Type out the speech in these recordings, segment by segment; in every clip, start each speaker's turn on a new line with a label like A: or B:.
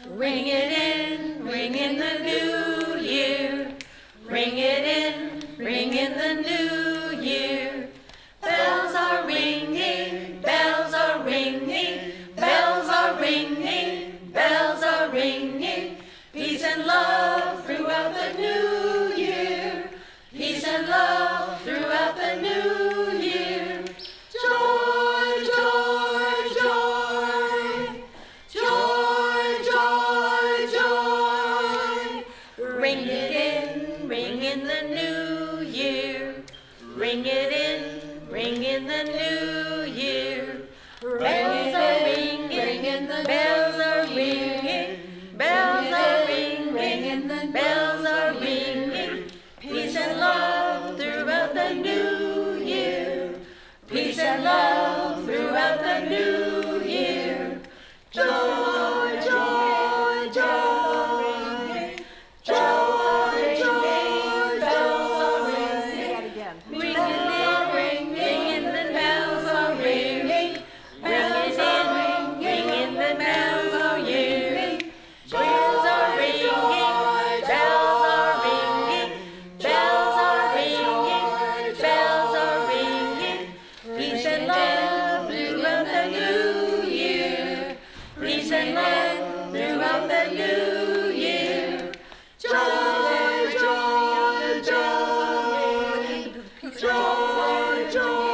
A: Ring in the new year. Ring in the new year. Bells are ringing, bells are ringing, bells are ringing, bells are ringing. Peace and love throughout the new year. Peace and love throughout the new year. Joy, joy, joy. Joy, joy, joy. Ring in the new year. Ring in the new year. Bells are ringing, bells are ringing, bells are ringing, bells are ringing. Peace and love throughout the new year. Peace and love throughout the new year. Joy, joy, joy. Joy, joy, bells are ringing. Ringing, the bells are ringing. Bells are ringing, the bells are ringing. Bells are ringing, bells are ringing. Bells are ringing, bells are ringing. Peace and love throughout the new year. Peace and love throughout the new year. Joy, joy, joy. Joy, joy,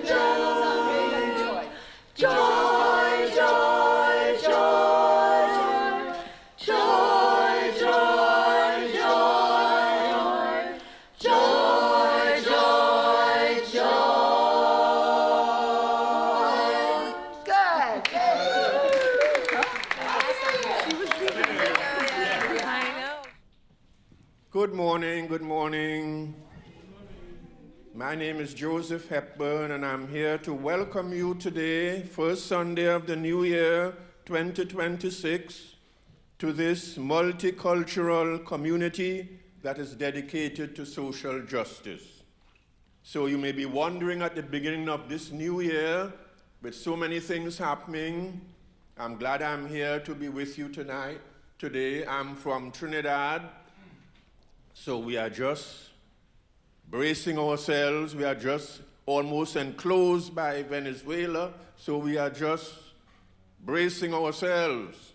A: joy. Joy, joy, joy. Joy, joy, joy. Joy, joy, joy. Good. I know.
B: Good morning, good morning. My name is Joseph Hepburn, and I'm here to welcome you today, first Sunday of the new year, 2026, to this multicultural community that is dedicated to social justice. So you may be wondering at the beginning of this new year, with so many things happening, I'm glad I'm here to be with you today. I'm from Trinidad, so we are just bracing ourselves. We are just almost enclosed by Venezuela, so we are just bracing ourselves.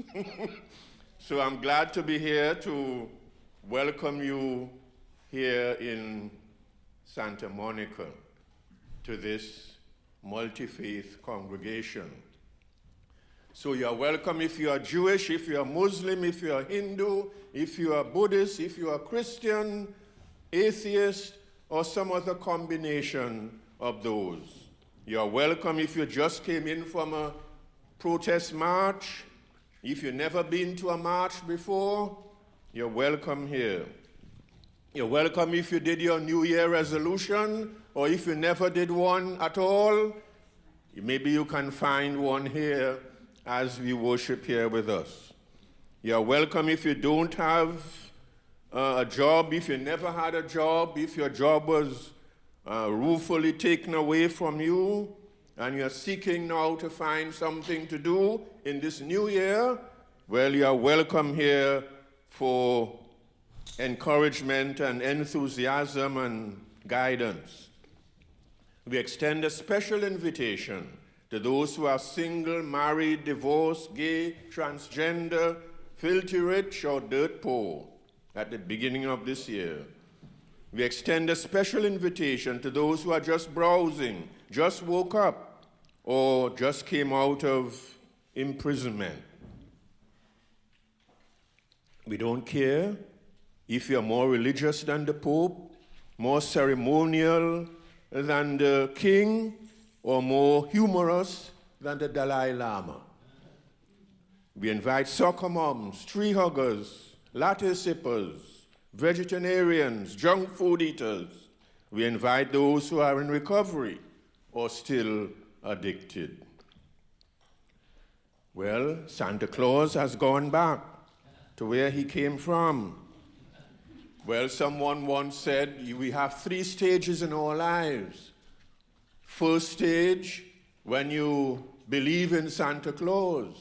B: So I'm glad to be here to welcome you here in Santa Monica to this multi-faith congregation. So you are welcome if you are Jewish, if you are Muslim, if you are Hindu, if you are Buddhist, if you are Christian, atheist, or some other combination of those. You are welcome if you just came in from a protest march. If you've never been to a march before, you're welcome here. You're welcome if you did your New Year resolution, or if you never did one at all, maybe you can find one here as we worship here with us. You're welcome if you don't have a job, if you never had a job, if your job was ruefully taken away from you, and you're seeking now to find something to do in this new year, well, you are welcome here for encouragement and enthusiasm and guidance. We extend a special invitation to those who are single, married, divorced, gay, transgender, filthy rich, or dirt poor at the beginning of this year. We extend a special invitation to those who are just browsing, just woke up, or just came out of imprisonment. We don't care if you're more religious than the Pope, more ceremonial than the king, or more humorous than the Dalai Lama. We invite soccer moms, tree huggers, latte sippers, vegetarians, junk food eaters. We invite those who are in recovery or still addicted. Well, Santa Claus has gone back to where he came from. Well, someone once said we have 3 stages in our lives. First stage, when you believe in Santa Claus.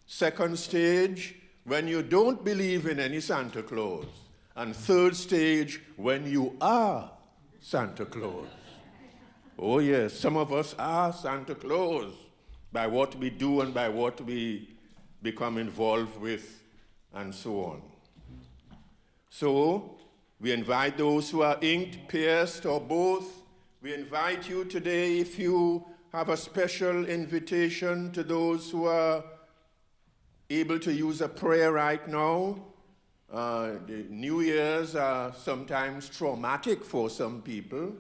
B: Second stage, when you don't believe in any Santa Claus. And third stage, when you are Santa Claus. Oh yes, some of us are Santa Claus by what we do and by what we become involved with and so on. So, we invite those who are inked, pierced, or both. We invite you today, if you have a special invitation to those who are able to use a prayer right now. The New Year's are sometimes traumatic for some people,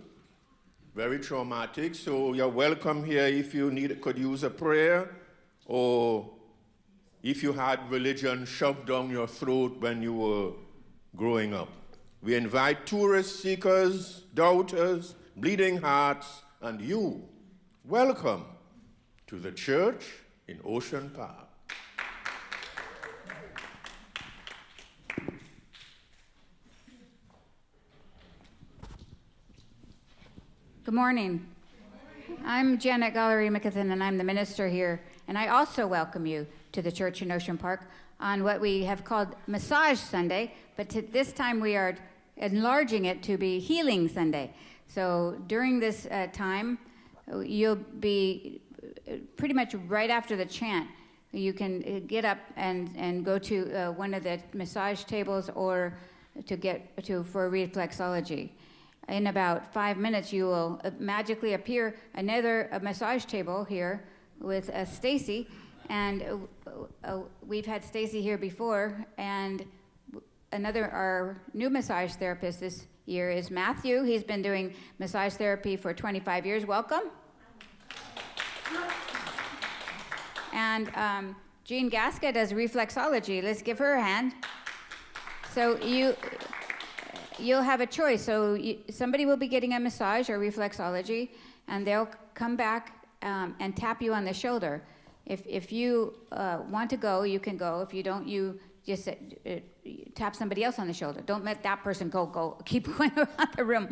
B: very traumatic. So you're welcome here if you could use a prayer, or if you had religion shoved down your throat when you were growing up. We invite tourists, seekers, doubters, bleeding hearts, and you. Welcome to the church in Ocean Park.
C: Good morning. I'm Janet Gallery McKithen, and I'm the minister here. And I also welcome you to the church in Ocean Park on what we have called Massage Sunday, but this time we are enlarging it to be Healing Sunday. So during this time, you'll be pretty much right after the chant. You can get up and go to one of the massage tables or for reflexology. In about 5 minutes, you will magically appear another massage table here with Stacy, and we've had Stacy here before, and our new massage therapist this year is Matthew. He's been doing massage therapy for 25 years. Welcome. And Jean Gasca does reflexology. Let's give her a hand. So you'll have a choice. So somebody will be getting a massage or reflexology, and they'll come back and tap you on the shoulder. If you want to go, you can go. If you don't, you just tap somebody else on the shoulder. Don't let that person go. Keep going around the room.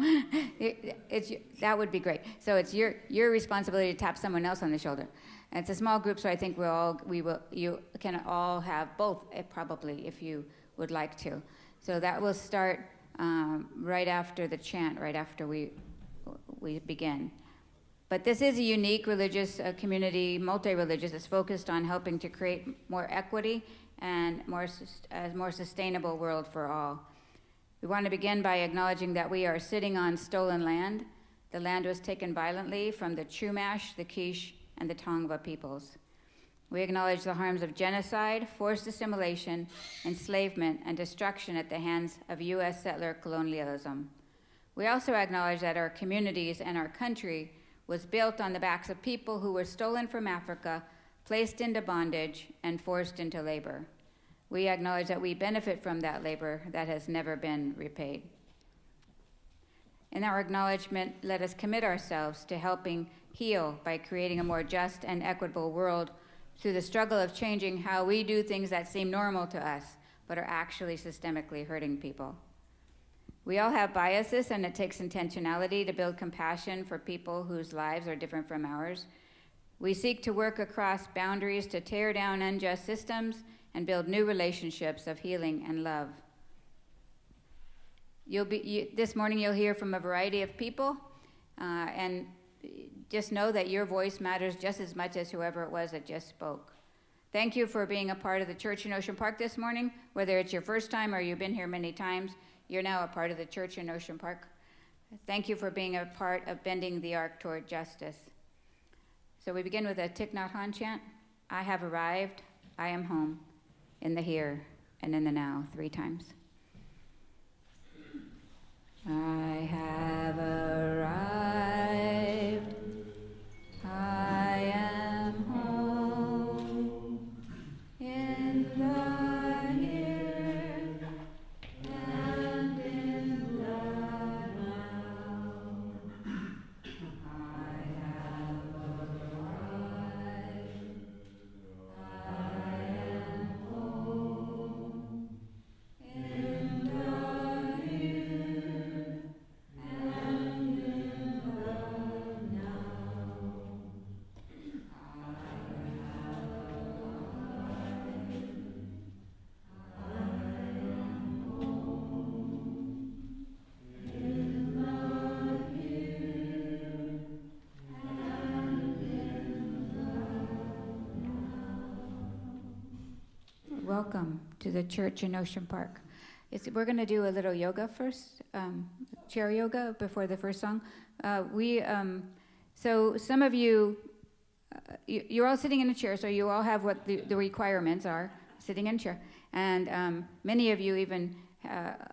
C: That would be great. So it's your responsibility to tap someone else on the shoulder. And it's a small group, so I think you can all have both, probably, if you would like to. So that will start right after the chant, right after we begin. But this is a unique religious community, multi-religious. It's focused on helping to create more equity and a more sustainable world for all. We want to begin by acknowledging that we are sitting on stolen land. The land was taken violently from the Chumash, the Quiche, and the Tongva peoples. We acknowledge the harms of genocide, forced assimilation, enslavement, and destruction at the hands of U.S. settler colonialism. We also acknowledge that our communities and our country was built on the backs of people who were stolen from Africa, placed into bondage, and forced into labor. We acknowledge that we benefit from that labor that has never been repaid. In our acknowledgement, let us commit ourselves to helping heal by creating a more just and equitable world through the struggle of changing how we do things that seem normal to us, but are actually systemically hurting people. We all have biases, and it takes intentionality to build compassion for people whose lives are different from ours. We seek to work across boundaries to tear down unjust systems and build new relationships of healing and love. This morning you'll hear from a variety of people, and just know that your voice matters just as much as whoever it was that just spoke. Thank you for being a part of the church in Ocean Park this morning. Whether it's your first time or you've been here many times, you're now a part of the church in Ocean Park. Thank you for being a part of bending the arc toward justice. So we begin with a Thich Nhat Hanh chant. I have arrived, I am home, in the here and in the now, 3 times. I have arrived, I am home, in the here and in the now. I have arrived, I am home, in the here and in welcome to the church in Ocean Park. We're going to do a little yoga first, chair yoga before the first song. So some of you, you're all sitting in a chair, so you all have what the requirements are, sitting in a chair. And many of you even, have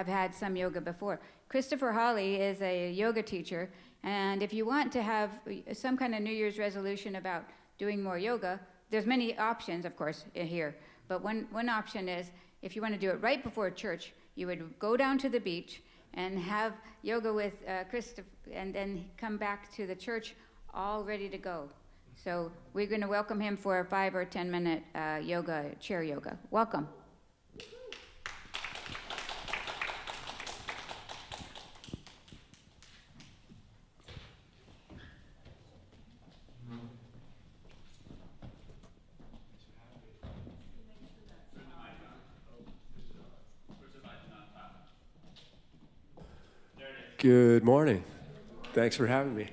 C: had some yoga before. Christopher Hawley is a yoga teacher, and if you want to have some kind of New Year's resolution about doing more yoga, there's many options, of course, here. But one option is, if you want to do it right before church, you would go down to the beach and have yoga with Christopher, and then come back to the church all ready to go. So we're going to welcome him for a 5 or 10 minute yoga, chair yoga. Welcome.
D: Good morning. Thanks for having me.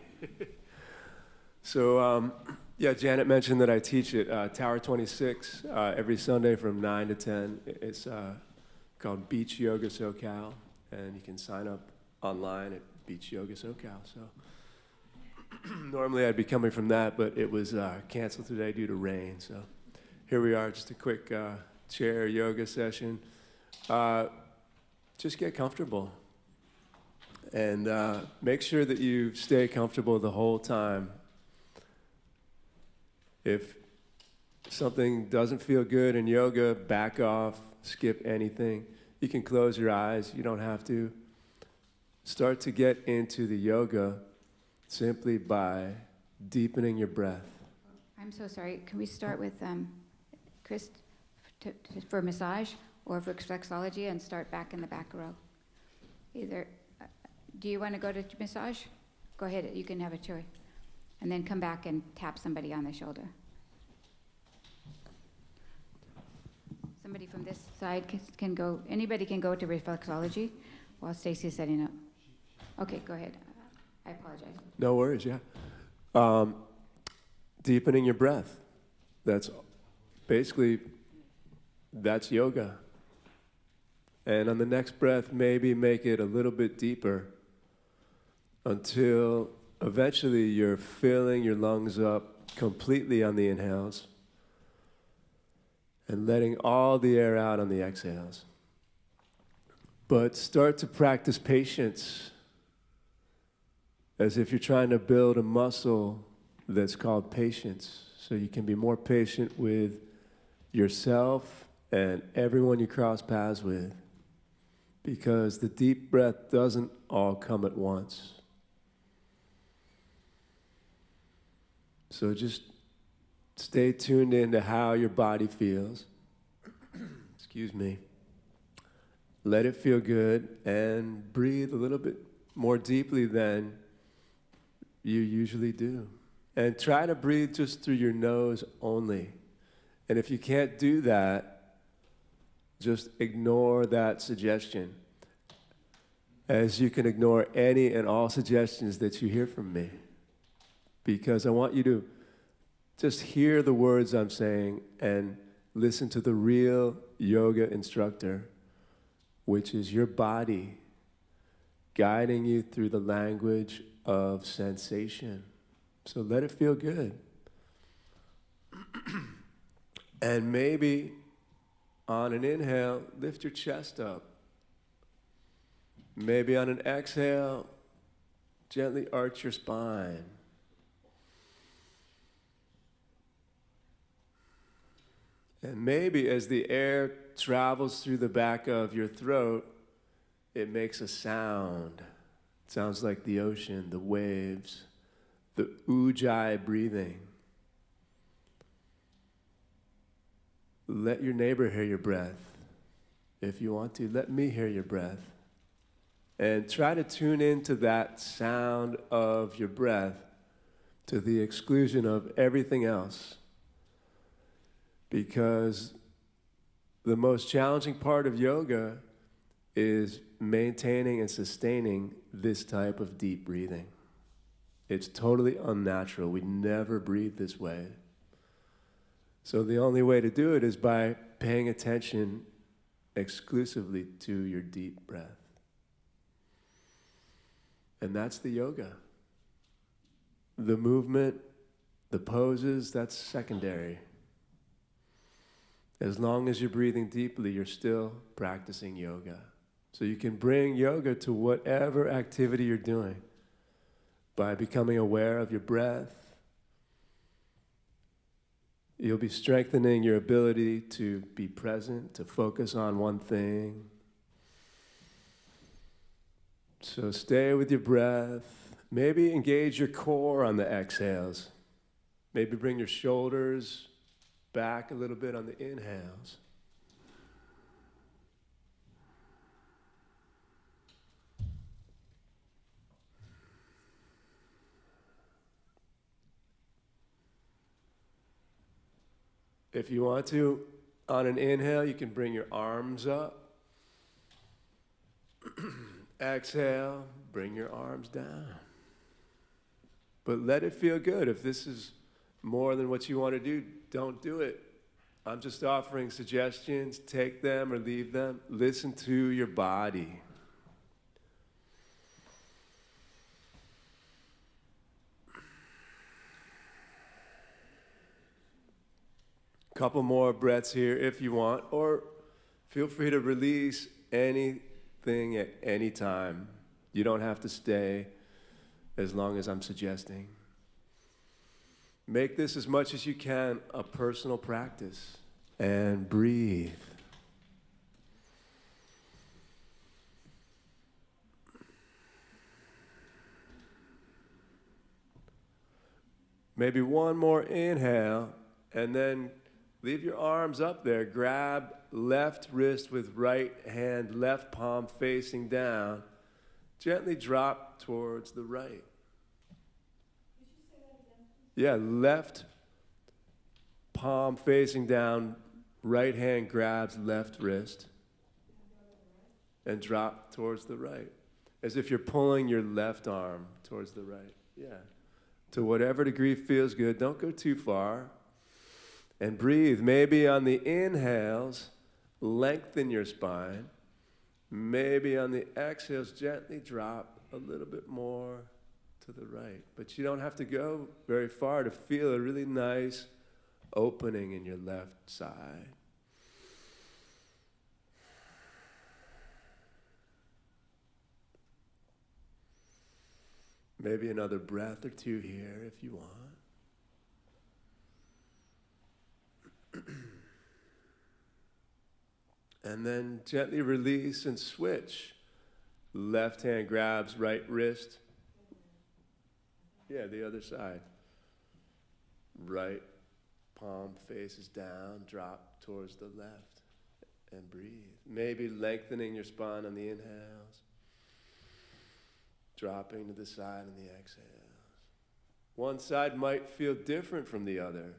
D: So, Janet mentioned that I teach at Tower 26 every Sunday from 9 to 10. It's called Beach Yoga SoCal, and you can sign up online at Beach Yoga SoCal. So, normally I'd be coming from that, but it was canceled today due to rain. So, here we are, just a quick chair yoga session. Just get comfortable. And make sure that you stay comfortable the whole time. If something doesn't feel good in yoga, back off, skip anything. You can close your eyes, you don't have to. Start to get into the yoga simply by deepening your breath.
C: I'm so sorry. Can we start with Chris for massage or for reflexology and start back in the back row? Either. Do you want to go to massage? Go ahead, you can have a choice. And then come back and tap somebody on the shoulder. Somebody from this side can go, anybody can go to reflexology while Stacy's setting up. Okay, go ahead. I apologize.
D: No worries, yeah. Deepening your breath. That's yoga. And on the next breath, maybe make it a little bit deeper until eventually you're filling your lungs up completely on the inhales and letting all the air out on the exhales. But start to practice patience as if you're trying to build a muscle that's called patience, so you can be more patient with yourself and everyone you cross paths with, because the deep breath doesn't all come at once. So just stay tuned into how your body feels. Excuse me. Let it feel good and breathe a little bit more deeply than you usually do. And try to breathe just through your nose only. And if you can't do that, just ignore that suggestion, as you can ignore any and all suggestions that you hear from me. Because I want you to just hear the words I'm saying and listen to the real yoga instructor, which is your body guiding you through the language of sensation. So let it feel good. And maybe on an inhale, lift your chest up. Maybe on an exhale, gently arch your spine. And maybe as the air travels through the back of your throat, it makes a sound. It sounds like the ocean, the waves, the ujjayi breathing. Let your neighbor hear your breath. If you want to, let me hear your breath. And try to tune into that sound of your breath to the exclusion of everything else. Because the most challenging part of yoga is maintaining and sustaining this type of deep breathing. It's totally unnatural. We never breathe this way. So the only way to do it is by paying attention exclusively to your deep breath. And that's the yoga. The movement, the poses, that's secondary. As long as you're breathing deeply, you're still practicing yoga. So you can bring yoga to whatever activity you're doing by becoming aware of your breath. You'll be strengthening your ability to be present, to focus on one thing. So stay with your breath. Maybe engage your core on the exhales. Maybe bring your shoulders back a little bit on the inhales. If you want to, on an inhale, you can bring your arms up. Exhale, bring your arms down. But let it feel good. If this is more than what you want to do, don't do it. I'm just offering suggestions. Take them or leave them. Listen to your body. Couple more breaths here if you want, or feel free to release anything at any time. You don't have to stay as long as I'm suggesting. Make this as much as you can a personal practice, and breathe. Maybe one more inhale, and then leave your arms up there. Grab left wrist with right hand, left palm facing down. Gently drop towards the right. Did you say that again? Yeah, left palm facing down, right hand grabs left wrist. And drop towards the right. As if you're pulling your left arm towards the right. Yeah. To whatever degree feels good. Don't go too far. And breathe. Maybe on the inhales, lengthen your spine. Maybe on the exhales, gently drop a little bit more to the right. But you don't have to go very far to feel a really nice opening in your left side. Maybe another breath or two here if you want. And then gently release and switch. Left hand grabs right wrist. Yeah, the other side. Right palm faces down, drop towards the left, and breathe. Maybe lengthening your spine on the inhales. Dropping to the side on the exhales. One side might feel different from the other.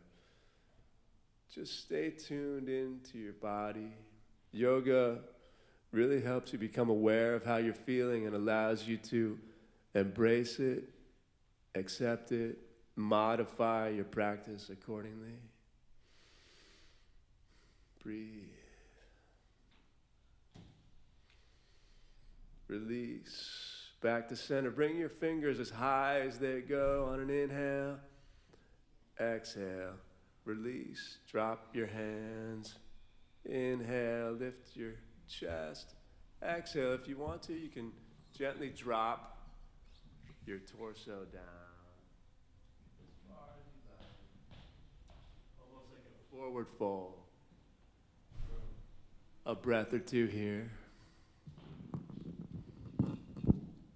D: Just stay tuned into your body. Yoga really helps you become aware of how you're feeling and allows you to embrace it, accept it, modify your practice accordingly. Breathe. Release. Back to center. Bring your fingers as high as they go on an inhale. Exhale. Release. Drop your hands. Inhale. Lift your chest. Exhale. If you want to, you can gently drop your torso down. As far as you like. Almost like a forward fold. A breath or two here.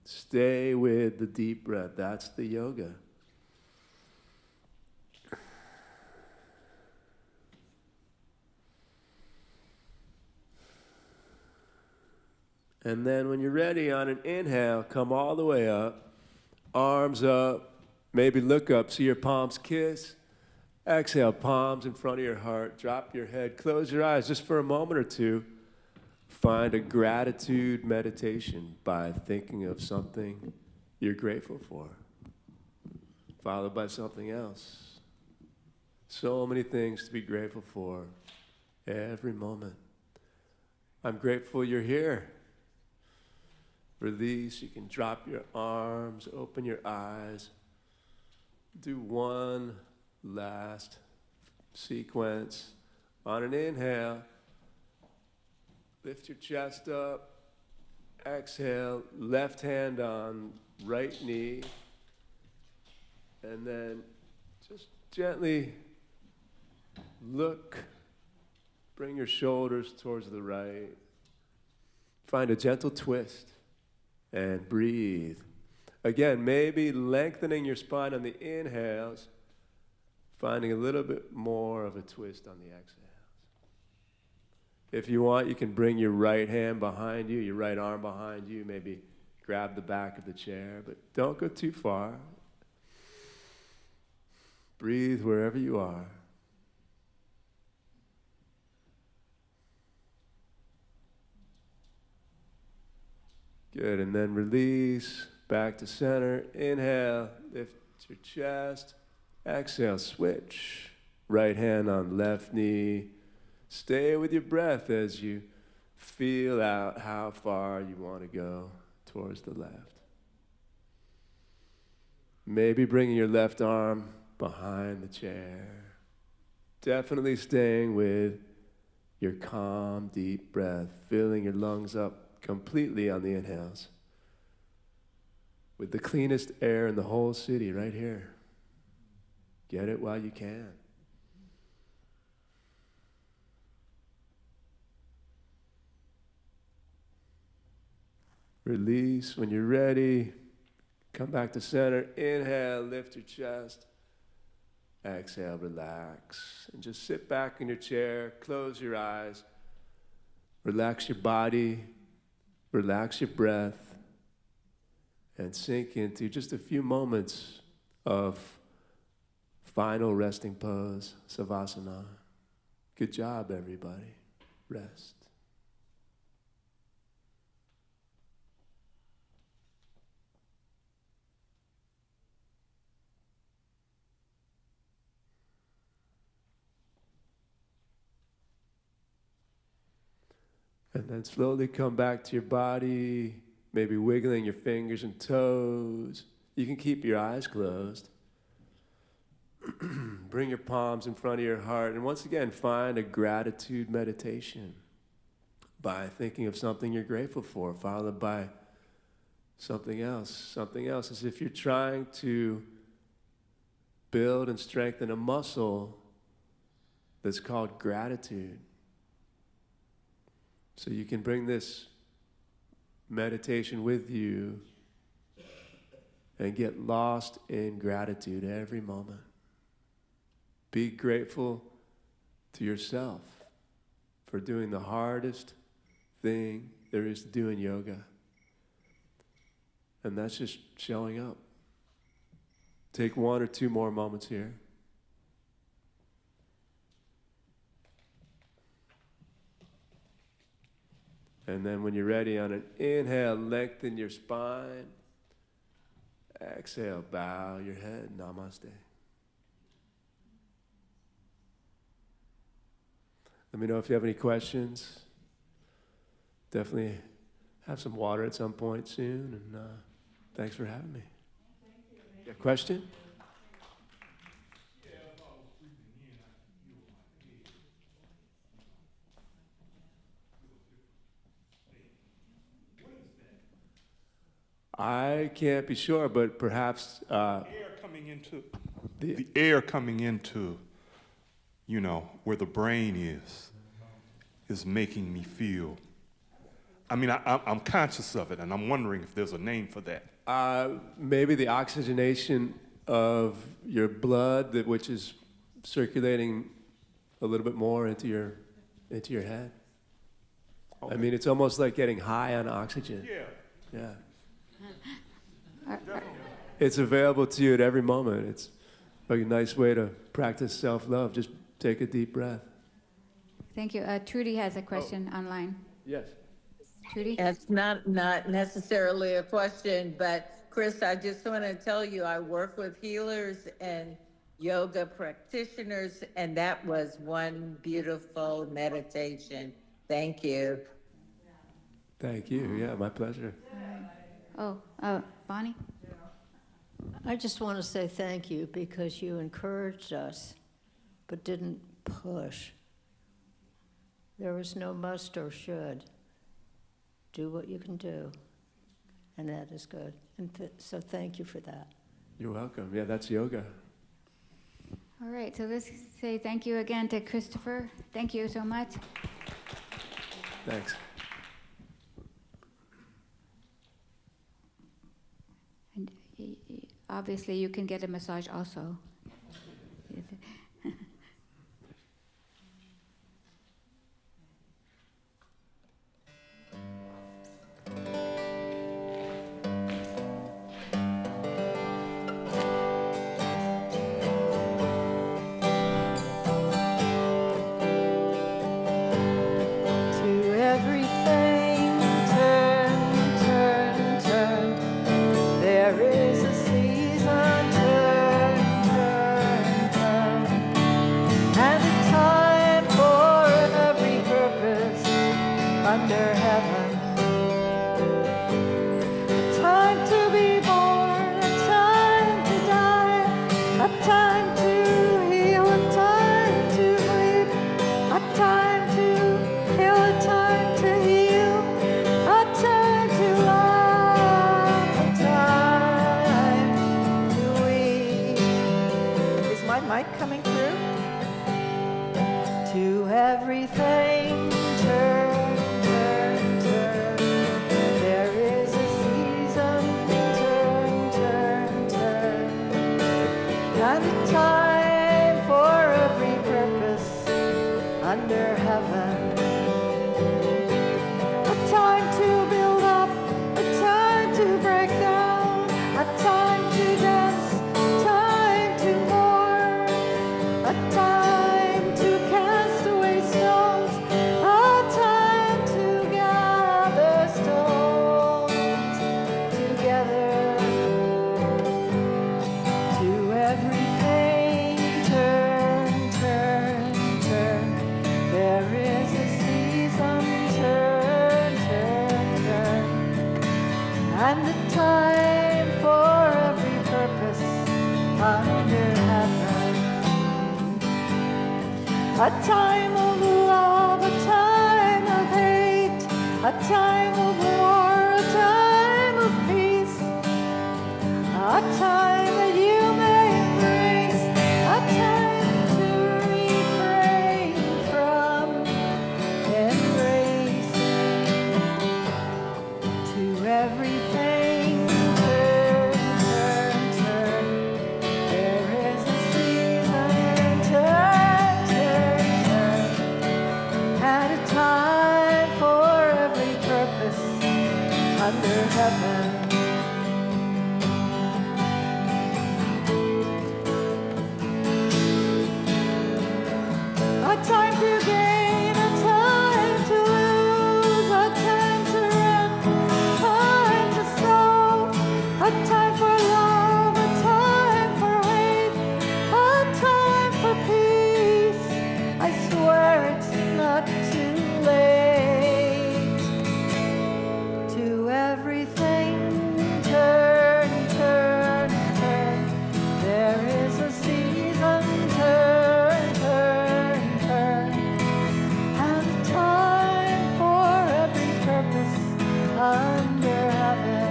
D: Stay with the deep breath. That's the yoga. And then when you're ready on an inhale, come all the way up. Arms up. Maybe look up. See your palms kiss. Exhale, palms in front of your heart. Drop your head. Close your eyes just for a moment or two. Find a gratitude meditation by thinking of something you're grateful for. followed by something else. So many things to be grateful for every moment. I'm grateful you're here. Release, you can drop your arms, open your eyes. Do one last sequence. On an inhale, lift your chest up. Exhale, left hand on right knee. And then just gently look, bring your shoulders towards the right. Find a gentle twist and breathe. Again, maybe lengthening your spine on the inhales, finding a little bit more of a twist on the exhales. If you want, you can bring your right hand behind you, your right arm behind you, maybe grab the back of the chair, but don't go too far. Breathe wherever you are. Good, and then release, back to center. Inhale, lift your chest. Exhale, switch. Right hand on left knee. Stay with your breath as you feel out how far you want to go towards the left. Maybe bringing your left arm behind the chair. Definitely staying with your calm, deep breath, filling your lungs up completely on the inhales with the cleanest air in the whole city right here. Get it while you can. Release when you're ready. Come back to center. Inhale, lift your chest. Exhale, relax. And just sit back in your chair, close your eyes, relax your body, relax your breath, and sink into just a few moments of final resting pose, Savasana. Good job, everybody. Rest. And then slowly come back to your body, maybe wiggling your fingers and toes. You can keep your eyes closed. Bring your palms in front of your heart. And once again, find a gratitude meditation by thinking of something you're grateful for, followed by something else. Something else, as if you're trying to build and strengthen a muscle that's called gratitude. So you can bring this meditation with you and get lost in gratitude every moment. Be grateful to yourself for doing the hardest thing there is to do in yoga. And that's just showing up. Take 1 or 2 more moments here. And then when you're ready, on an inhale, lengthen your spine. Exhale, bow your head. Namaste. Let me know if you have any questions. Definitely have some water at some point soon. And thanks for having me. Got a question? I can't be sure, but perhaps
E: the air coming into, you know, where the brain is making me feel. I mean, I'm conscious of it, and I'm wondering if there's a name for that.
D: Maybe the oxygenation of your blood, which is circulating a little bit more into your head. Okay. I mean, it's almost like getting high on oxygen. Yeah. It's available to you at every moment. It's like a nice way to practice self-love. Just take a deep breath.
C: Thank you. Trudy has a question online.
D: Yes.
C: Trudy?
A: It's not necessarily a question, but Chris, I just want to tell you, I work with healers and yoga practitioners, and that was one beautiful meditation. Thank you.
D: Thank you. Yeah, my pleasure.
C: Bonnie?
F: I just want to say thank you because you encouraged us, but didn't push. There was no must or should. Do what you can do, and that is good. And so thank you for that.
D: You're welcome. Yeah, that's yoga.
C: All right, so let's say thank you again to Christopher. Thank you so much.
D: Thanks.
C: And obviously, you can get a massage also.
G: under heaven. A time to be born, a time to die, a time to heal, a time to bleed, a time to kill, a time to heal, a time to love, a time to weep. Is my mic coming through? To everything turn, turn, turn. There is a season, turn, turn, turn. And a time for every purpose under heaven. A time to build up, a time to break down, a time to dance, time to mourn, a time to cast away stones, a time to gather stones together. To everything turn, turn, turn. There is a season, turn, turn, turn. And a time for every purpose under heaven. A time of love, a time of hate, a time of war, a time of peace, a time that you may embrace, a time to refrain from embracing. To everything turn, turn, turn. There is a season, turn, turn, turn. And a time for every purpose under heaven. A time to gain, a time to lose, a time to run, time to sow, a time for love, a time for hate, a time for peace. I swear it's not too late. To everything turn, turn, turn. There is a season, turn, turn, turn. And a time for every purpose under heaven.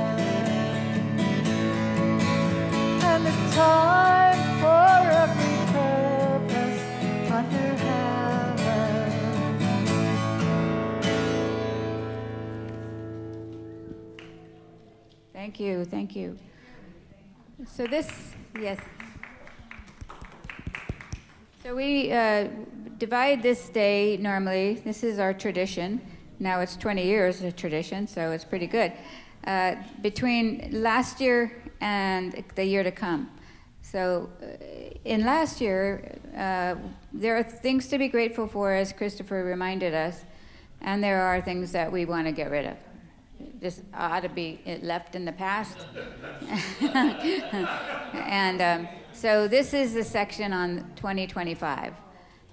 G: And a time for every purpose under heaven.
C: Thank you, thank you. So yes. So we divide this day normally. This is our tradition. Now it's 20 years of tradition, so it's pretty good. Between last year and the year to come. So in last year, there are things to be grateful for, as Christopher reminded us, and there are things that we want to get rid of. just ought to be left in the past. And so this is the section on 2025.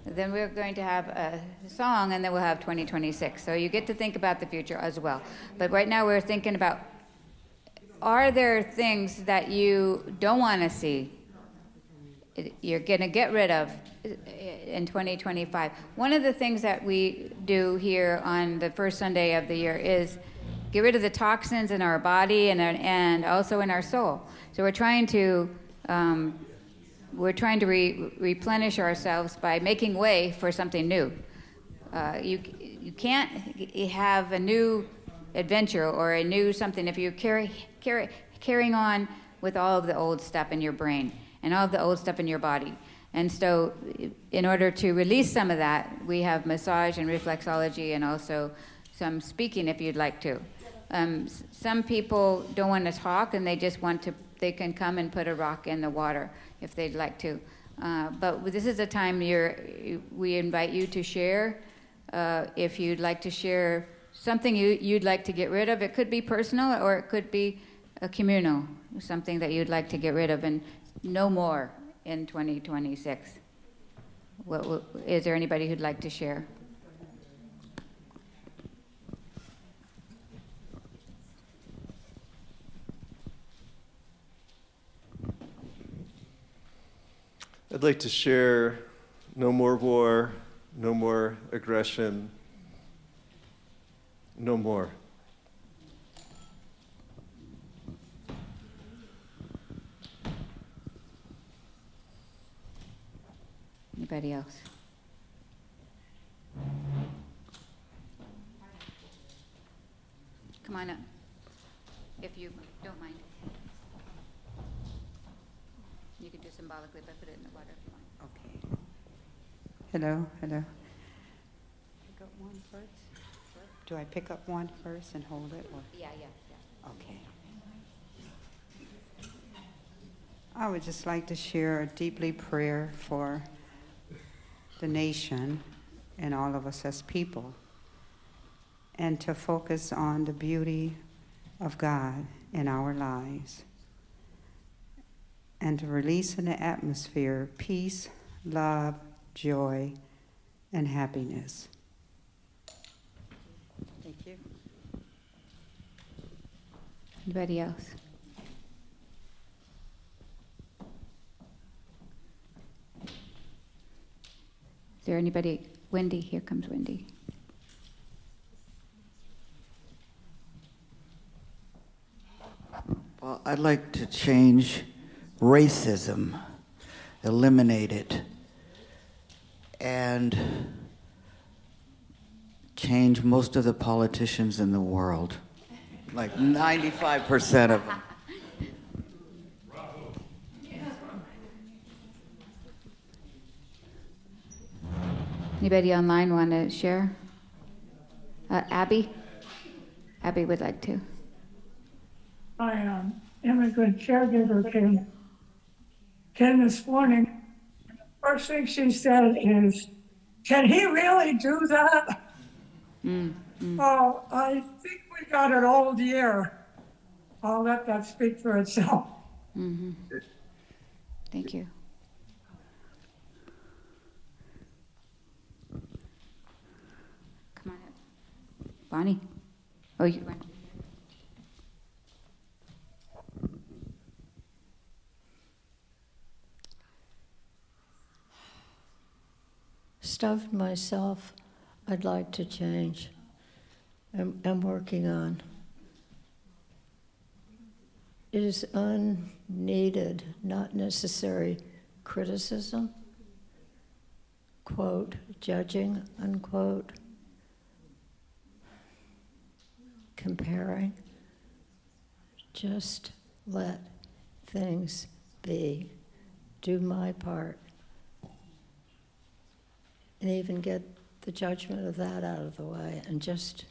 C: Then we're going to have a song, and then we'll have 2026. So you get to think about the future as well. But right now we're thinking about, are there things that you don't want to see, you're going to get rid of in 2025? One of the things that we do here on the first Sunday of the year is get rid of the toxins in our body and also in our soul. So we're trying to replenish ourselves by making way for something new. You can't have a new adventure or a new something if you're carrying on with all of the old stuff in your brain and all of the old stuff in your body. And so in order to release some of that, we have massage and reflexology and also some speaking if you'd like to. Some people don't want to talk and they just want to, they can come and put a rock in the water if they'd like to. But this is a time we invite you to share. If you'd like to share something you'd like to get rid of, it could be personal or it could be a communal, something that you'd like to get rid of and no more in 2026. Is there anybody who'd like to share?
D: I'd like to share no more war, no more aggression, no more.
C: Anybody else? Come on up, if you don't mind. You can do symbolically, but put it in the water if you want.
H: Okay. Hello, hello. Pick up one first? Do I pick up one first and hold it? Or?
C: Yeah.
H: Okay. I would just like to share a deeply prayer for the nation and all of us as people, and to focus on the beauty of God in our lives, and to release in the atmosphere peace, love, joy, and happiness. Thank you.
C: Anybody else? Is there anybody? Wendy, here comes Wendy.
I: Well, I'd like to change racism, eliminate it, and change most of the politicians in the world, like 95% of them.
C: Anybody online want to share? Abby? Abby would like to.
J: I am a good caregiver. Came this morning. First thing she said is, "Can he really do that?" Oh, I think we got an old year. I'll let that speak for itself.
C: Mm-hmm. Thank you. Come on up. Bonnie? Oh, you went.
F: Stuff myself I'd like to change. I'm working on. It is unneeded, not necessary criticism, quote, judging, unquote, comparing. Just let things be. Do my part. And even get the judgment of that out of the way and just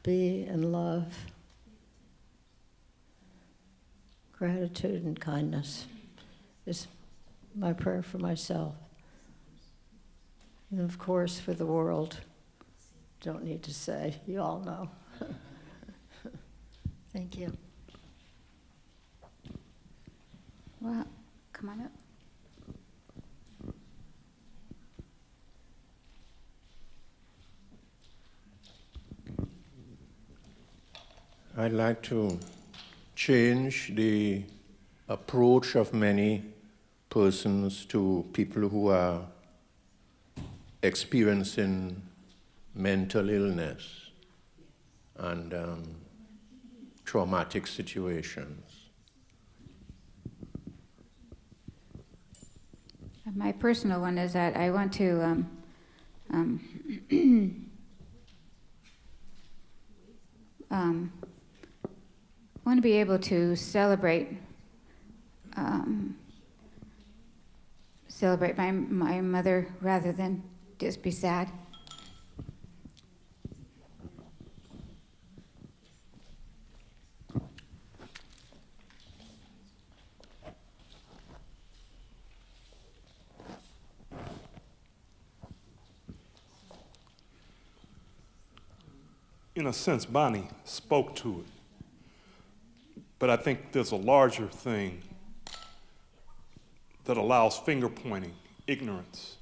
F: be in love, gratitude and kindness is my prayer for myself. And of course for the world, don't need to say, you all know. Thank you.
C: Well, come on up.
B: I'd like to change the approach of many persons to people who are experiencing mental illness and traumatic situations.
C: My personal one is that I want to want to be able to celebrate my mother rather than just be sad.
E: In a sense, Bonnie spoke to it. But I think there's a larger thing that allows finger pointing, ignorance,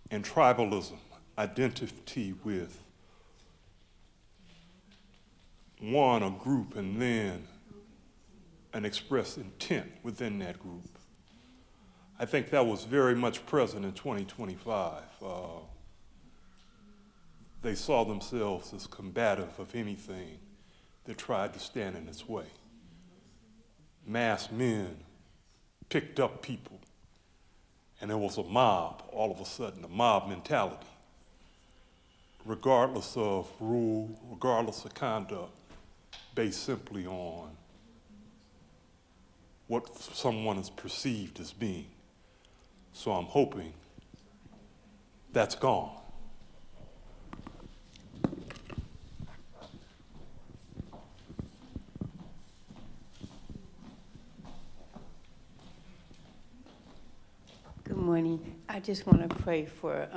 E: and tribalism, identity with one, a group, and then an expressed intent within that group. I think that was very much present in 2025. They saw themselves as combative of anything that tried to stand in its way. Masked men picked up people, and there was a mob, all of a sudden, a mob mentality. Regardless of rule, regardless of conduct, based simply on what someone is perceived as being. So I'm hoping that's gone.
K: Good morning. I just want to pray for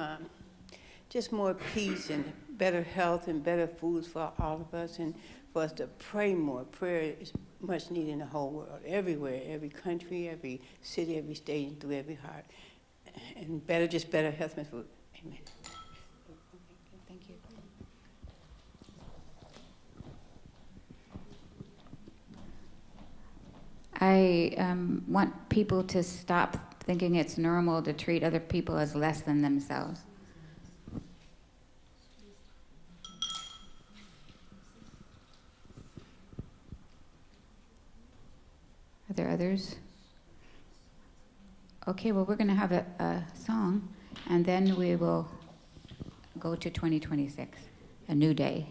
K: just more peace and better health and better foods for all of us, and for us to pray more. Prayer is much needed in the whole world, everywhere, every country, every city, every state, and through every heart. And better health and food. Amen.
C: Thank you. I want people to stop thinking it's normal to treat other people as less than themselves. Are there others? Okay, well, we're going to have a song, and then we will go to 2026, a new day.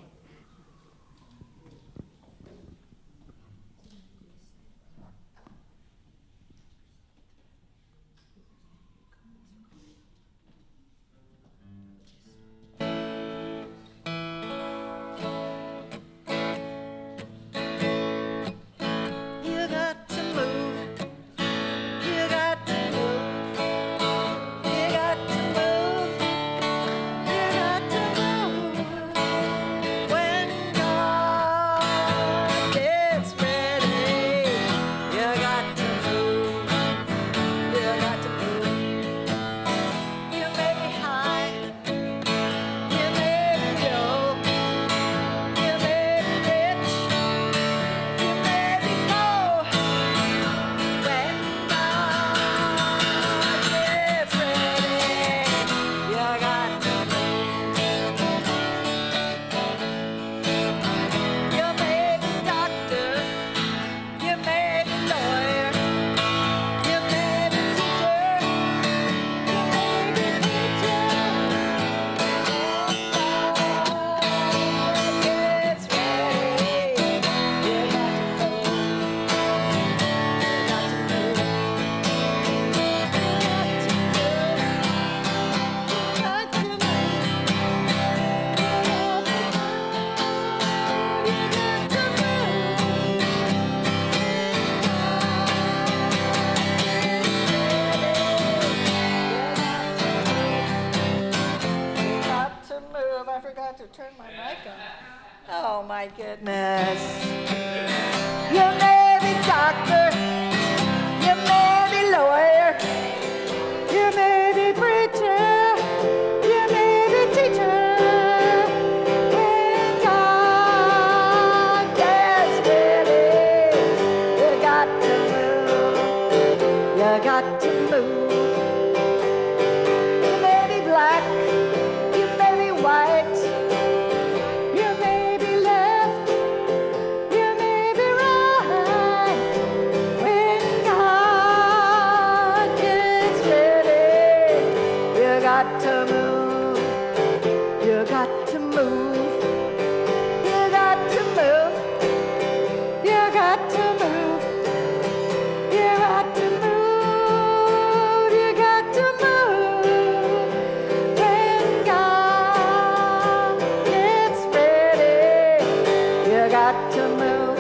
G: To turn my mic on. Oh my goodness. You may be doctor, you may be lawyer, you may be preacher, you may be teacher. When God gets ready, you got to move. You got to move. You may be black, you may be white, you may be left, you may be right. When God gets ready, you got to move. You got to move. You got to move. You got to move. You got to move. You got to move. When God gets ready, you got to move.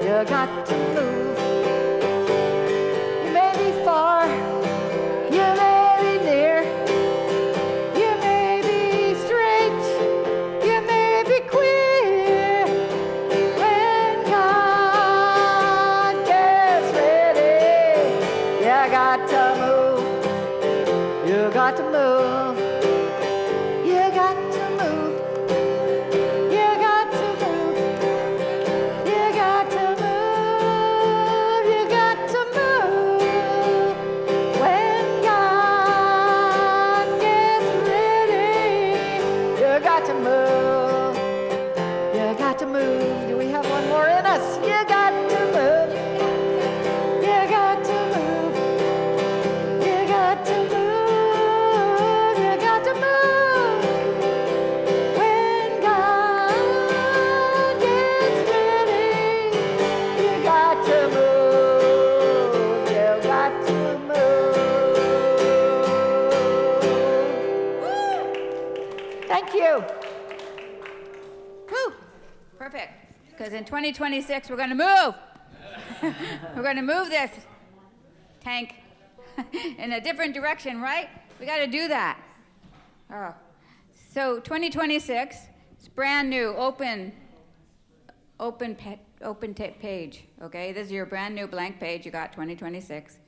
G: You got to move. You may be far. You may be near. You may be straight. You may be queer. When God gets ready, you got to move. You got to move. You got to move. You got to move. You got to move. You got to move. When God gets ready, you got to move. You got to move. Do we have one more in us? You got to move. You got to move. You got to move. You got to move. When God gets ready, you got to move. You got to move. Thank you.
C: Woo! Perfect. Because in 2026, we're going to move. We're going to move this tank in a different direction, right? We got to do that. Oh. So 2026, it's brand new, open page, okay? This is your brand new blank page. You got 2026.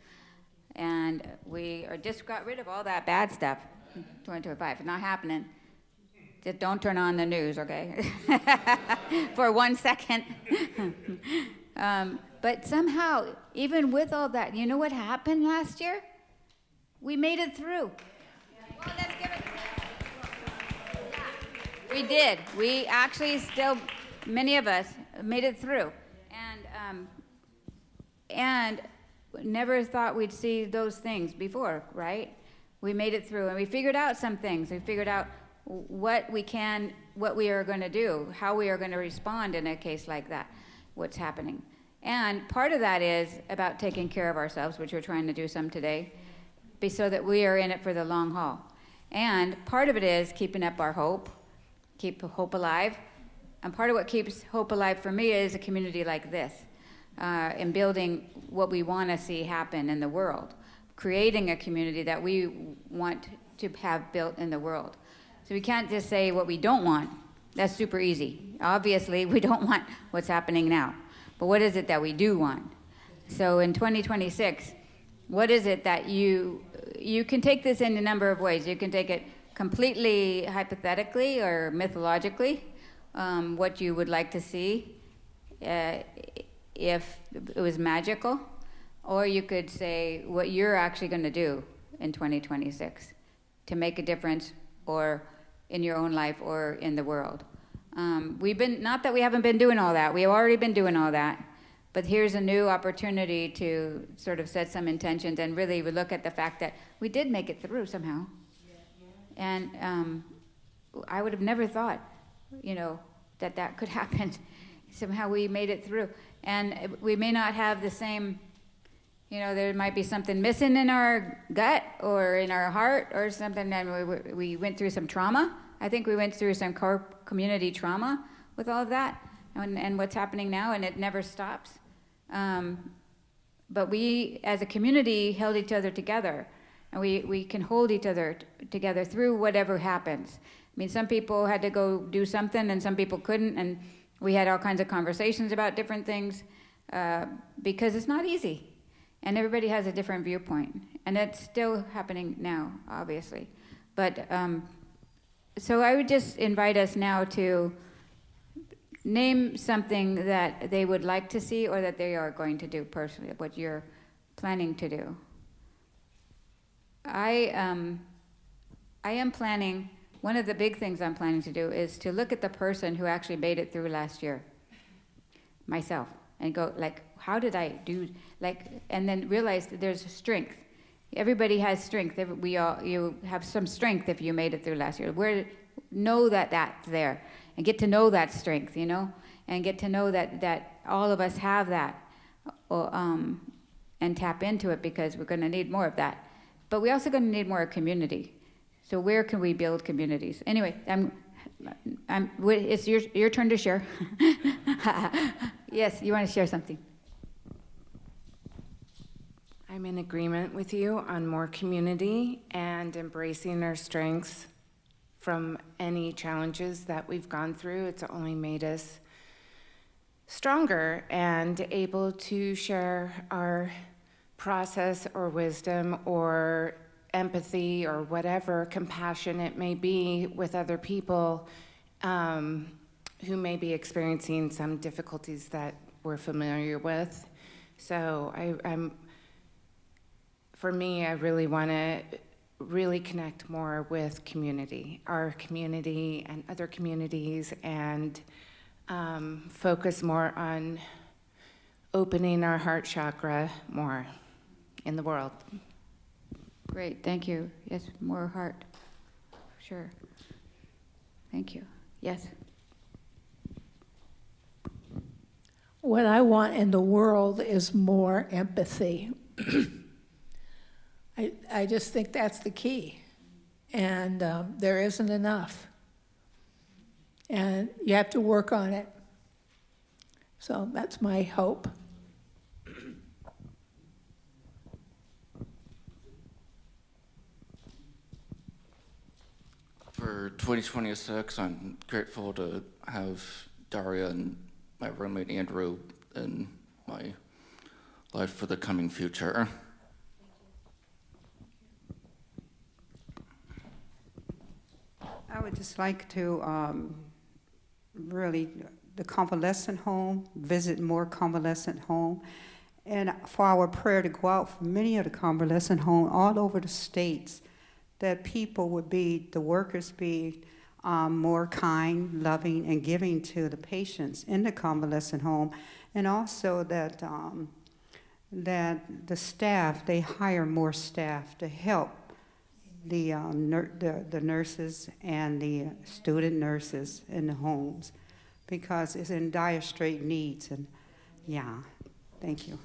C: And we just got rid of all that bad stuff. 2025, it's not happening. Just don't turn on the news, okay? For 1 second. But somehow, even with all that, you know what happened last year? We made it through. Well, let's give it. We did. We actually still, many of us, made it through. And never thought we'd see those things before, right? We made it through, and we figured out some things. We figured out what we are going to do, how we are going to respond in a case like that, what's happening. And part of that is about taking care of ourselves, which we're trying to do some today, so that we are in it for the long haul. And part of it is keeping up our hope, keep hope alive. And part of what keeps hope alive for me is a community like this, and building what we want to see happen in the world, creating a community that we want to have built in the world. So we can't just say what we don't want. That's super easy. Obviously, we don't want what's happening now. But what is it that we do want? So in 2026, what is it that you can take this in a number of ways. You can take it completely hypothetically or mythologically, what you would like to see if it was magical, or you could say what you're actually going to do in 2026 to make a difference, or in your own life or in the world. Not that we haven't been doing all that, we've already been doing all that, but here's a new opportunity to sort of set some intentions and really look at the fact that we did make it through somehow. And I would have never thought, that could happen. Somehow we made it through. And we may not have the same, there might be something missing in our gut or in our heart or something, and we went through some trauma. I think we went through some community trauma with all of that and what's happening now, and it never stops. But we, as a community, held each other together, and we can hold each other together through whatever happens. I mean, some people had to go do something, and some people couldn't, and We had all kinds of conversations about different things because it's not easy. And everybody has a different viewpoint. And that's still happening now, obviously. But so I would just invite us now to name something that they would like to see or that they are going to do personally, what you're planning to do. I am planning, one of the big things I'm planning to do is to look at the person who actually made it through last year, myself, and go, like, how did I do, like, and then realize that there's strength. Everybody has strength. You have some strength if you made it through last year. Know that that's there, and get to know that strength, you know, and get to know that all of us have that, and tap into it, because we're going to need more of that. But we're also going to need more community. So where can we build communities? Anyway, it's your turn to share. Yes, you want to share something?
L: I'm in agreement with you on more community and embracing our strengths from any challenges that we've gone through. It's only made us stronger and able to share our process or wisdom or empathy or whatever compassion it may be with other people who may be experiencing some difficulties that we're familiar with. So for me, I really want to really connect more with community, our community and other communities, and focus more on opening our heart chakra more in the world.
C: Great, thank you. Yes, more heart. Sure. Thank you. Yes.
J: What I want in the world is more empathy. I just think that's the key. And there isn't enough. And you have to work on it. So that's my hope.
M: For 2026, I'm grateful to have Daria and my roommate Andrew in my life for the coming future.
H: I would just like to really, the convalescent home, visit more convalescent home, and for our prayer to go out for many of the convalescent homes all over the states, that people would be, the workers be more kind, loving, and giving to the patients in the convalescent home, and also that that the staff, they hire more staff to help the nurses and the student nurses in the homes, because it's in dire straight needs. And yeah, thank you.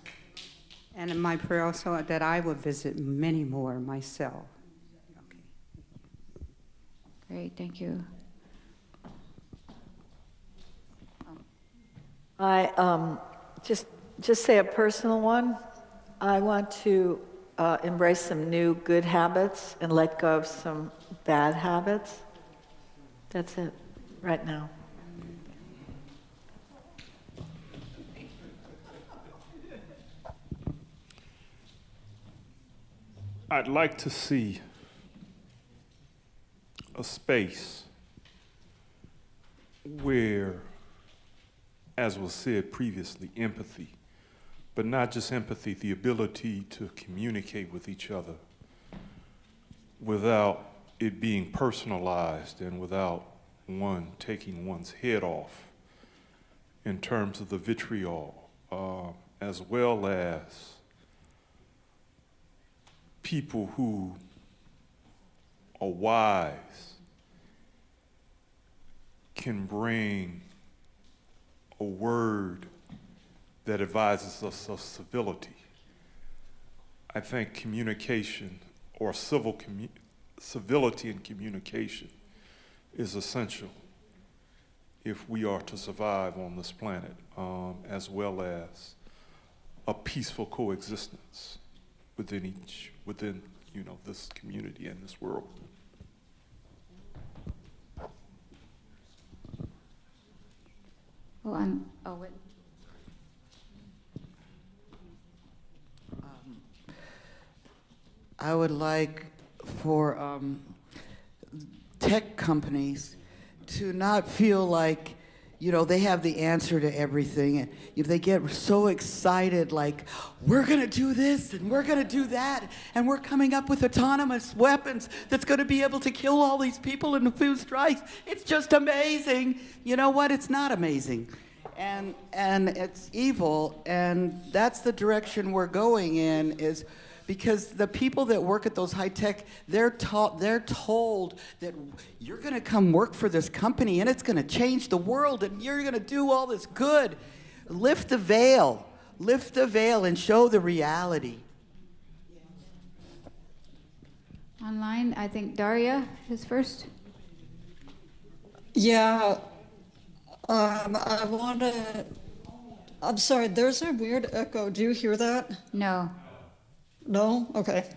H: And in my prayer also that I would visit many more myself. Okay.
C: Great, thank you.
G: I just say a personal one. I want to embrace some new good habits and let go of some bad habits. That's it right now.
E: I'd like to see a space where, as was said previously, empathy, but not just empathy, the ability to communicate with each other without it being personalized and without one taking one's head off in terms of the vitriol, as well as people who are wise can bring a word that advises us of civility. I think communication, or civility in communication, is essential if we are to survive on this planet, as well as a peaceful coexistence within this community and this world.
C: Wait.
I: I would like for tech companies to not feel like, they have the answer to everything. And if they get so excited, like, we're going to do this and we're going to do that, and we're coming up with autonomous weapons that's going to be able to kill all these people in a few strikes. It's just amazing. You know what? It's not amazing. And it's evil. And that's the direction we're going in, is because the people that work at those high tech, they're told that you're going to come work for this company and it's going to change the world and you're going to do all this good. Lift the veil and show the reality.
C: Online, I think Daria is first.
G: Yeah, I'm sorry, there's a weird echo. Do you hear that?
C: No.
G: No? Okay.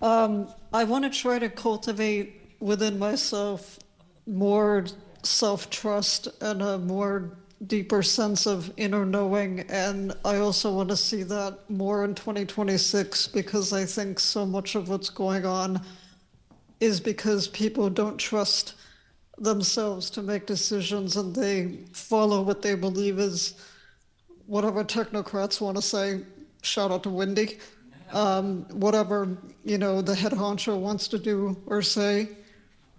G: I want to try to cultivate within myself more self-trust and a more deeper sense of inner knowing. And I also want to see that more in 2026, because I think so much of what's going on is because people don't trust themselves to make decisions, and they follow what they believe is whatever technocrats want to say. Shout out to Wendy. Whatever, the head honcho wants to do or say.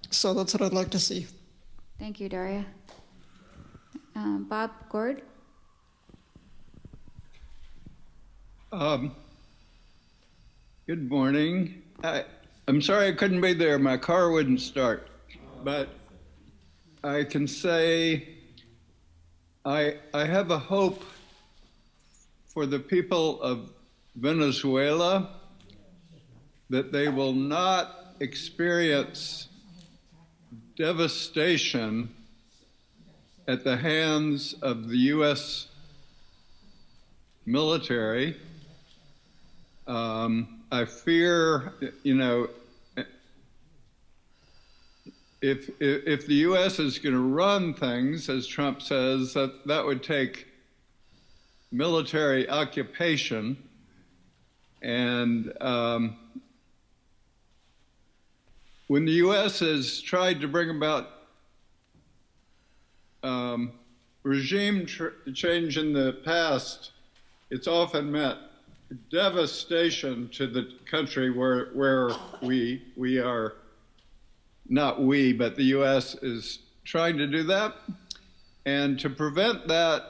G: So that's what I'd like to see.
C: Thank you, Daria. Bob Gord?
N: Good morning. I'm sorry I couldn't be there. My car wouldn't start. But I can say I have a hope for the people of Venezuela, that they will not experience devastation at the hands of the U.S. military. I fear, if the U.S. is going to run things, as Trump says, that would take military occupation. And when the U.S. has tried to bring about regime change in the past, it's often meant devastation to the country where we are, not we, but the U.S. is trying to do that. And to prevent that,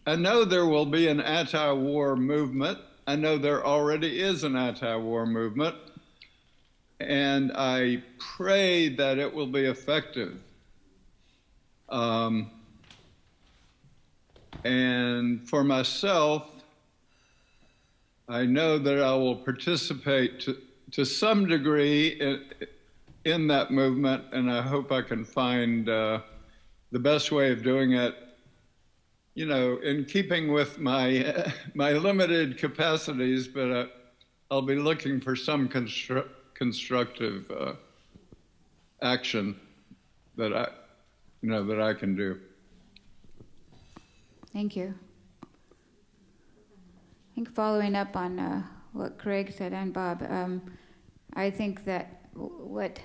N: I know there will be an anti-war movement. I know there already is an anti-war movement. And I pray that it will be effective. And for myself, I know that I will participate to some degree in that movement, and I hope I can find the best way of doing it, in keeping with my limited capacities, but I'll be looking for some constructive action that I can do.
C: Thank you. I think following up on what Craig said and Bob, I think that what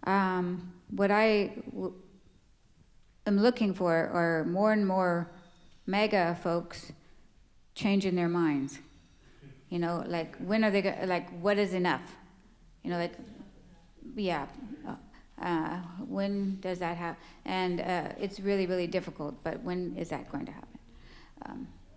C: I am looking for are more and more mega folks changing their minds. Like, when are they what is enough? When does that happen? And it's really, really difficult, but when is that going to happen?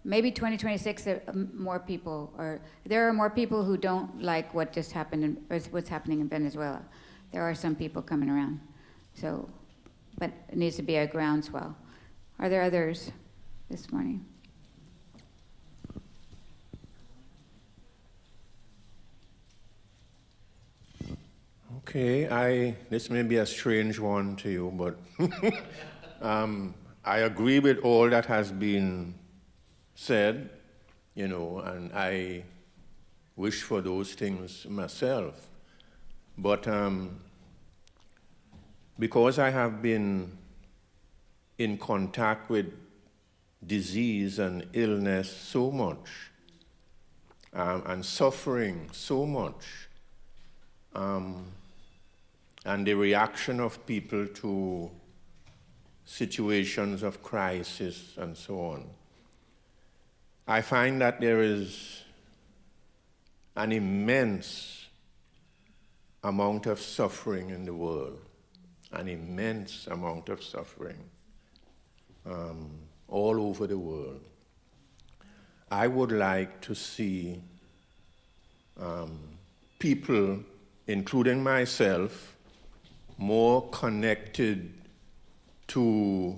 C: Maybe 2026, more people, or there are more people who don't like what just happened, what's happening in Venezuela. There are some people coming around. So, but it needs to be a groundswell. Are there others this morning?
B: Okay, this may be a strange one to you, but I agree with all that has been said, and I wish for those things myself. But because I have been in contact with disease and illness so much, and suffering so much, and the reaction of people to situations of crisis and so on. I find that there is an immense amount of suffering in the world, an immense amount of suffering all over the world. I would like to see people, including myself, more connected to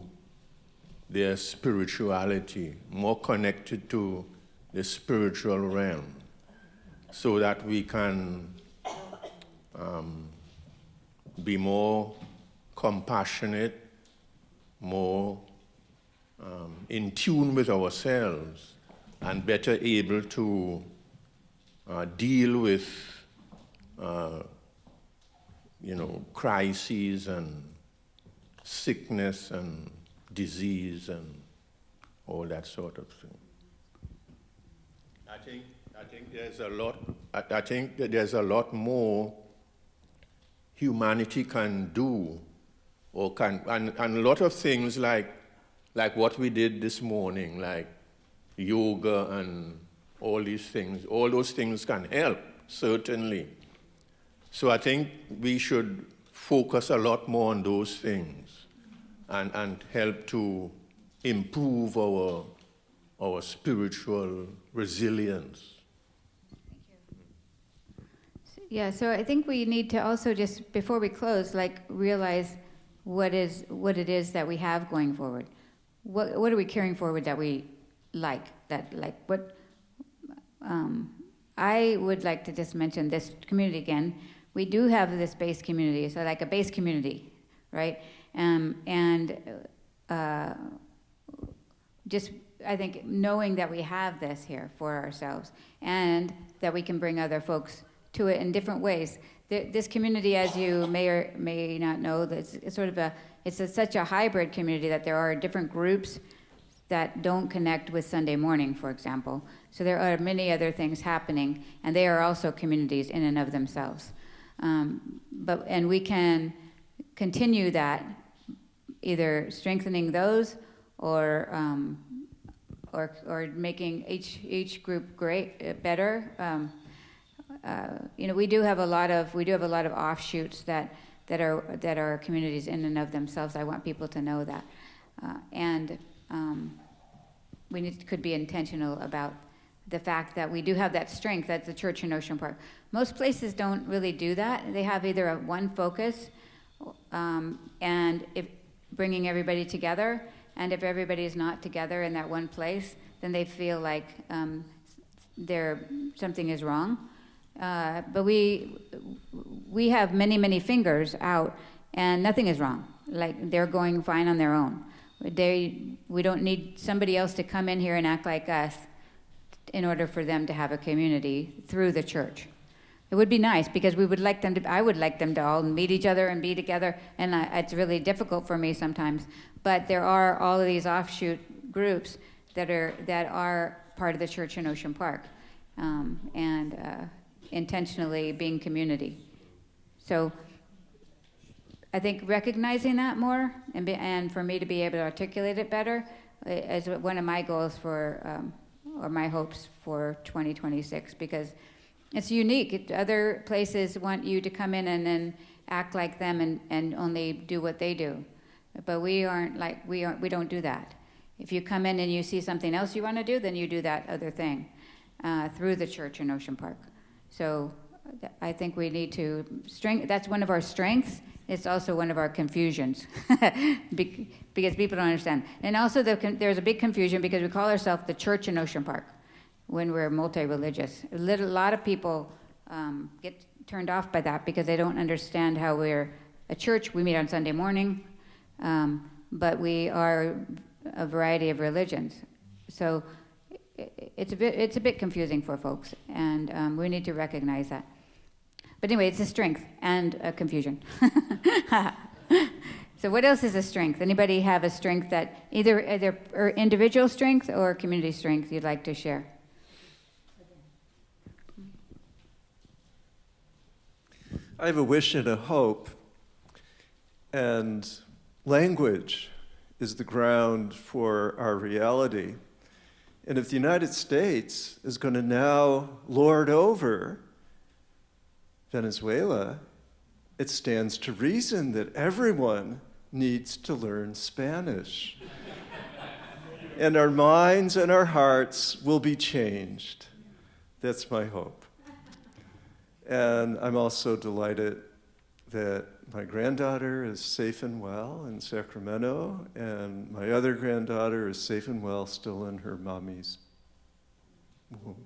B: their spirituality, more connected to the spiritual realm, so that we can be more compassionate, more in tune with ourselves, and better able to deal with crises and sickness and disease and all that sort of thing. I think there's a lot. I think that there's a lot more humanity can do, or and a lot of things like what we did this morning, like yoga and all these things. All those things can help, certainly. So I think we should focus a lot more on those things and help to improve our spiritual resilience.
C: Yeah, so I think we need to also just, before we close, realize what it is that we have going forward. What are we carrying forward that we like? I would like to just mention this community again. We do have this base community, so like a base community, right? Just, I think, knowing that we have this here for ourselves and that we can bring other folks to it in different ways. This community, as you may or may not know, it's such a hybrid community that there are different groups that don't connect with Sunday morning, for example. So there are many other things happening, and they are also communities in and of themselves. And we can continue that, either strengthening those or making each group better. We do have a lot of offshoots that are communities in and of themselves. I want people to know that, we could be intentional about the fact that we do have that strength at the church in Ocean Park. Most places don't really do that. They have either one focus, and if bringing everybody together, and if everybody is not together in that one place, then they feel like something is wrong. But we have many fingers out, and nothing is wrong. Like, they're going fine on their own. We don't need somebody else to come in here and act like us in order for them to have a community through the church. It would be nice, because I would like them to all meet each other and be together, and it's really difficult for me sometimes. But there are all of these offshoot groups that are part of the church in Ocean Park, and intentionally being community. So I think recognizing that more, and for me to be able to articulate it better, is one of my goals or my hopes for 2026, because it's unique. Other places want you to come in and then act like them and only do what they do, but we don't do that. If you come in and you see something else you want to do, then you do that other thing through the church in Ocean Park. So I think we need to that's one of our strengths. It's also one of our confusions, because people don't understand. And also there's a big confusion because we call ourselves the church in Ocean Park when we're multi-religious. A lot of people get turned off by that because they don't understand how we're a church. We meet on Sunday morning, but we are a variety of religions. So it's a bit confusing for folks, and we need to recognize that. But anyway, it's a strength and a confusion. So what else is a strength? Anybody have a strength that either or individual strength or community strength you'd like to share?
O: I have a wish and a hope, and language is the ground for our reality. And if the United States is going to now lord over Venezuela, it stands to reason that everyone needs to learn Spanish. And our minds and our hearts will be changed. That's my hope. And I'm also delighted that my granddaughter is safe and well in Sacramento, and my other granddaughter is safe and well still in her mommy's womb.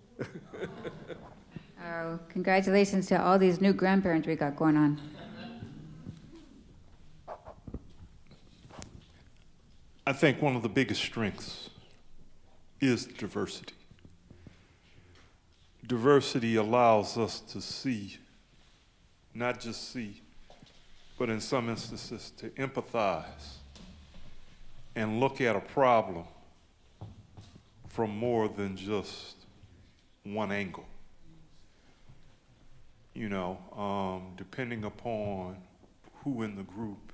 C: Oh, congratulations to all these new grandparents we got going on.
E: I think one of the biggest strengths is diversity. Diversity allows us to see, not just see, but in some instances to empathize and look at a problem from more than just one angle. You know, depending upon who in the group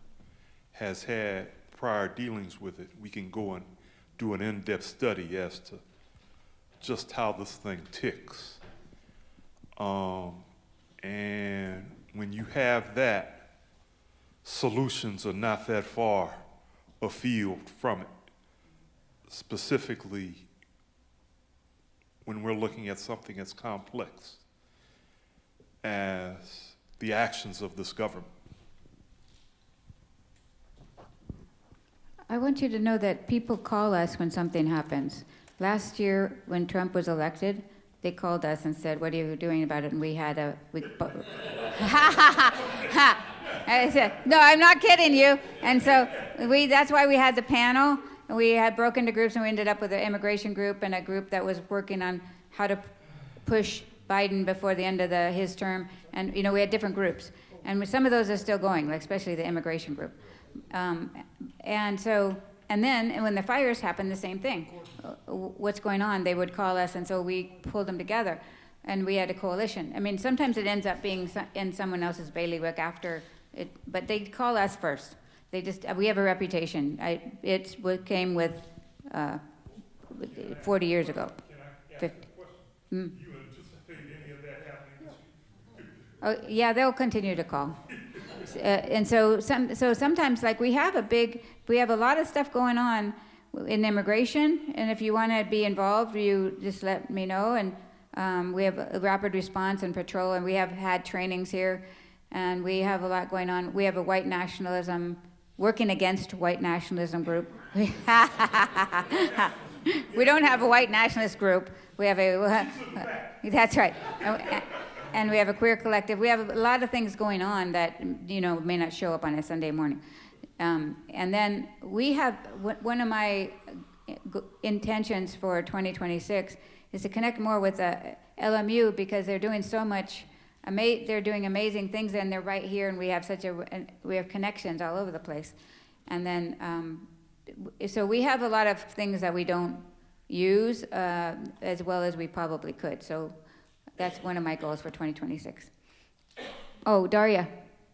E: has had prior dealings with it, we can go and do an in-depth study as to just how this thing ticks. And when you have that, solutions are not that far afield from it. Specifically, when we're looking at something as complex as the actions of this government.
C: I want you to know that people call us when something happens. Last year, when Trump was elected, they called us and said, "What are you doing about it?" And we had a... I said, "No, I'm not kidding you." And so that's why we had the panel. And we had broken into groups, and we ended up with an immigration group and a group that was working on how to push Biden before the end of his term. And, you know, we had different groups. And some of those are still going, like especially the immigration group. And then when the fires happened, the same thing. What's going on? They would call us, and so we pulled them together, and we had a coalition. I mean, sometimes it ends up being in someone else's bailiwick after it, but they call us first. We have a reputation. It came with 40 years ago.
E: Can I ask
C: 50.
E: a question? You anticipate any of that happening this year?
C: Oh, yeah, they'll continue to call. And so sometimes, like, we have a lot of stuff going on in immigration, and if you want to be involved, you just let me know. And we have a rapid response and patrol, and we have had trainings here, and we have a lot going on. We have a white nationalism, working against white nationalism group. We don't have a white nationalist group. We have that's right. And we have a queer collective. We have a lot of things going on that, you know, may not show up on a Sunday morning. And then we have, one of my intentions for 2026 is to connect more with LMU, because they're doing so much, they're doing amazing things, and they're right here, and we have connections all over the place. And then, so we have a lot of things that we don't use as well as we probably could. So that's one of my goals for 2026. Oh, Daria,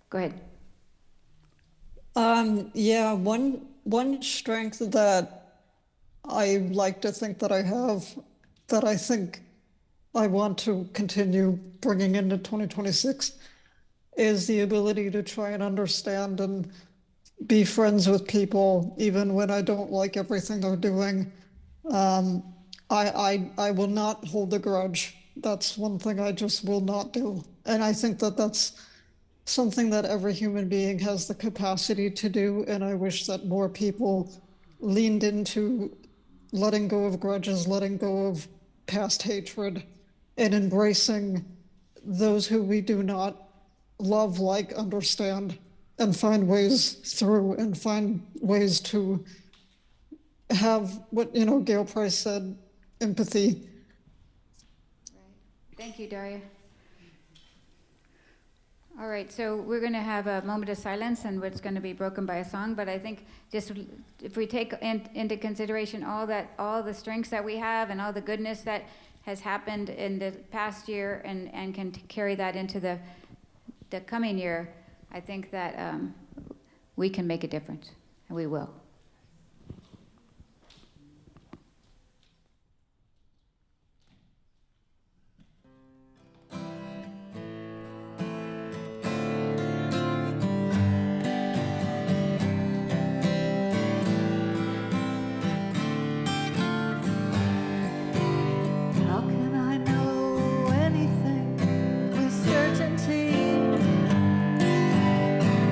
C: go ahead.
P: Yeah, one strength that I like to think that I have, that I think I want to continue bringing into 2026, is the ability to try and understand and be friends with people, even when I don't like everything they're doing. I will not hold a grudge. That's one thing I just will not do. And I think that that's something that every human being has the capacity to do, and I wish that more people leaned into letting go of grudges, letting go of past hatred, and embracing those who we do not love, like, understand, and find ways through, and find ways to have what, you know, Gail Price said, empathy.
C: Thank you, Daria. All right, so we're going to have a moment of silence, and it's going to be broken by a song. But I think just if we take into consideration all the strengths that we have and all the goodness that has happened in the past year, and can carry that into the coming year, I think that we can make a difference, and we will.
G: How can I know anything with certainty?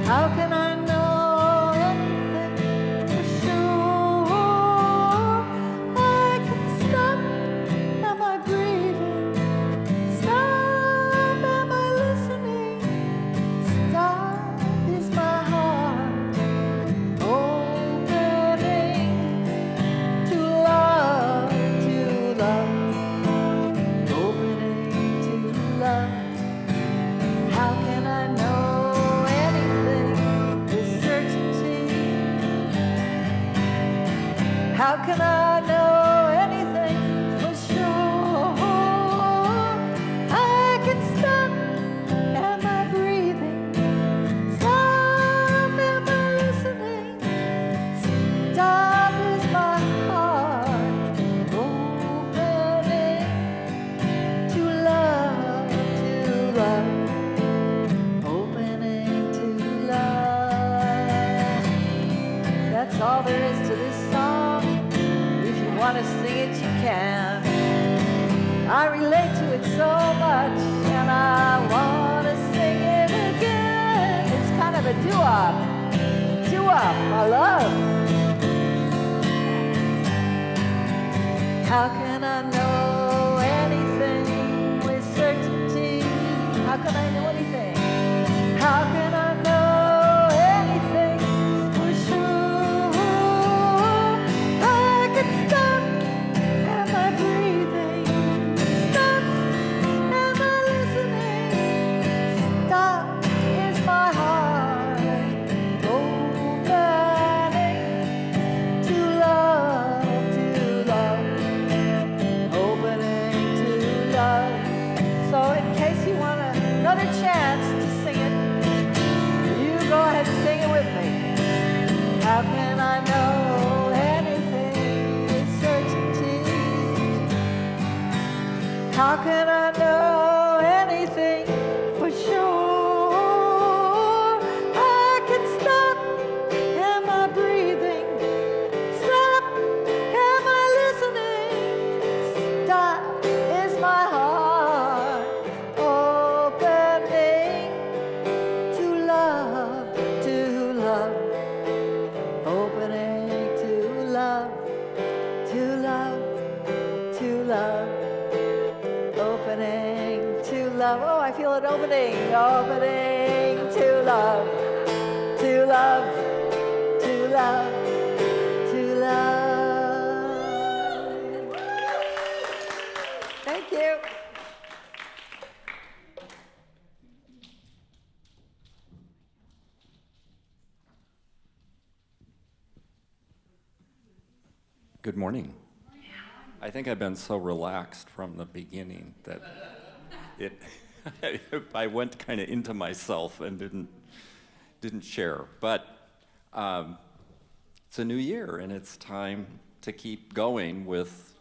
G: How can I know anything for sure? I can stop. Am I breathing? Stop. Am I listening? Stop. Is my heart opening to love? To love. Opening to love. How can I know anything with certainty? How can I know anything for sure? I can stop. Am I breathing? Stop. Am I listening? Stop. Is my heart opening to love? To love. Opening to love. That's all there is to this song. If you want to sing it, you can. I relate to it so much, and I want to sing it again. It's kind of a doo-wop. Doo-wop, I love. How can I know anything with certainty? How can I know anything? How can I know anything for sure? I can stop. Am I breathing? Stop. Am I listening? Stop. Is my heart opening to love? To love. Opening to love. So in case you want another chance to sing it, you go ahead and sing it with me. How can I know anything with certainty? How can I know anything for sure? I can stop. Am I breathing? Stop. Am I listening? Stop. Is my heart opening to love? To love. Opening to love. To love. To love. Opening to love. Oh, I feel it opening. Opening to love. To love. To love. To love. Thank you.
Q: Good morning. I think I've been so relaxed from the beginning that I went kind of into myself and didn't share. But it's a new year, and it's time to keep going with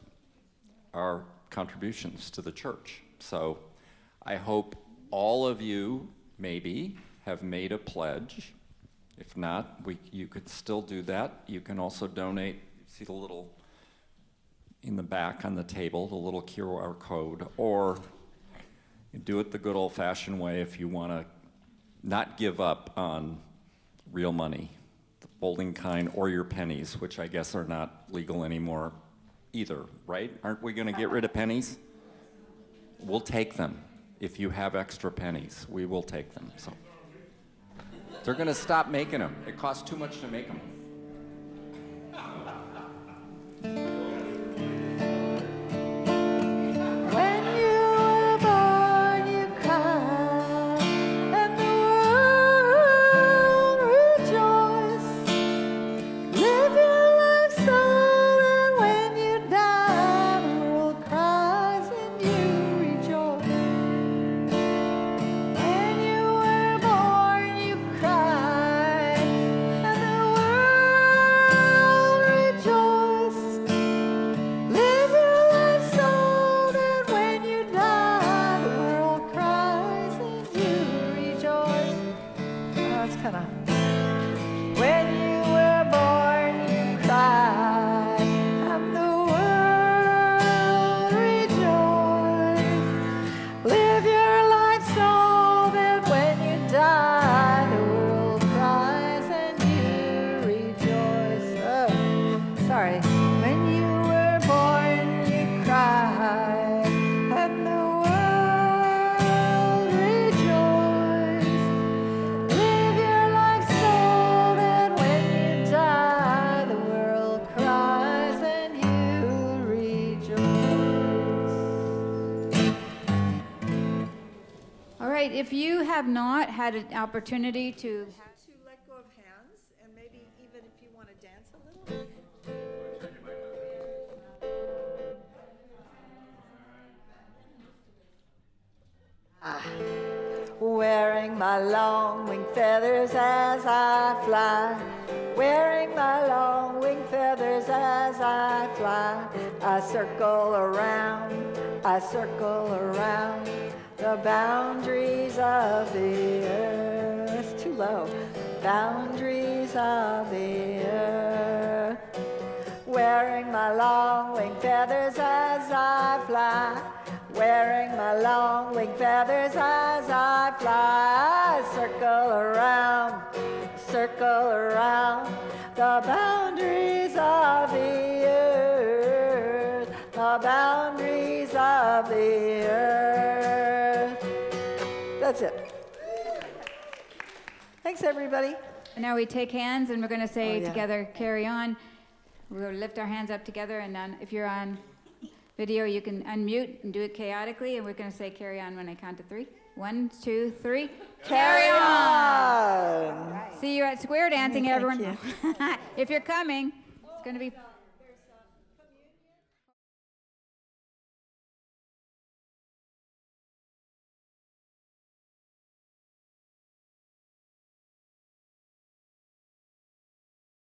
Q: our contributions to the church. So I hope all of you maybe have made a pledge. If not, you could still do that. You can also donate. See the little in the back on the table, the little QR code, or do it the good old-fashioned way if you want to not give up on real money, the folding kind, or your pennies, which I guess are not legal anymore either, right? Aren't we going to get rid of pennies? We'll take them. If you have extra pennies, we will take them. So they're going to stop making them. It costs too much to make them.
G: When you were born, you cried, and the kind of. When you were born, you cried, and the world rejoiced. Live your life so that when you die, the world cries and you rejoice. Oh, sorry. When you were born, you cried, and the world rejoiced. Live your life so that when you die, the world cries and you rejoice.
C: All right, if you have not had an opportunity to
G: let go of hands, and maybe even if you want to dance a little. Wearing my long wing feathers as I fly, wearing my long wing feathers as I fly. I circle around the boundaries of the earth. It's too low. Boundaries of the earth. Wearing my long wing feathers as I fly, wearing my long wing feathers as I fly. I circle around the boundaries of the earth, the boundaries of the earth. That's it. Thanks, everybody.
C: And now we take hands and we're going to say
G: Oh, yeah.
C: together, carry on. We're going to lift our hands up together, and if you're on video, you can unmute and do it chaotically, and we're going to say carry on when I count to 3. 1, 2, 3. Carry on! See you at square dancing,
G: Thank
C: everyone.
G: you.
C: If you're coming, it's going to be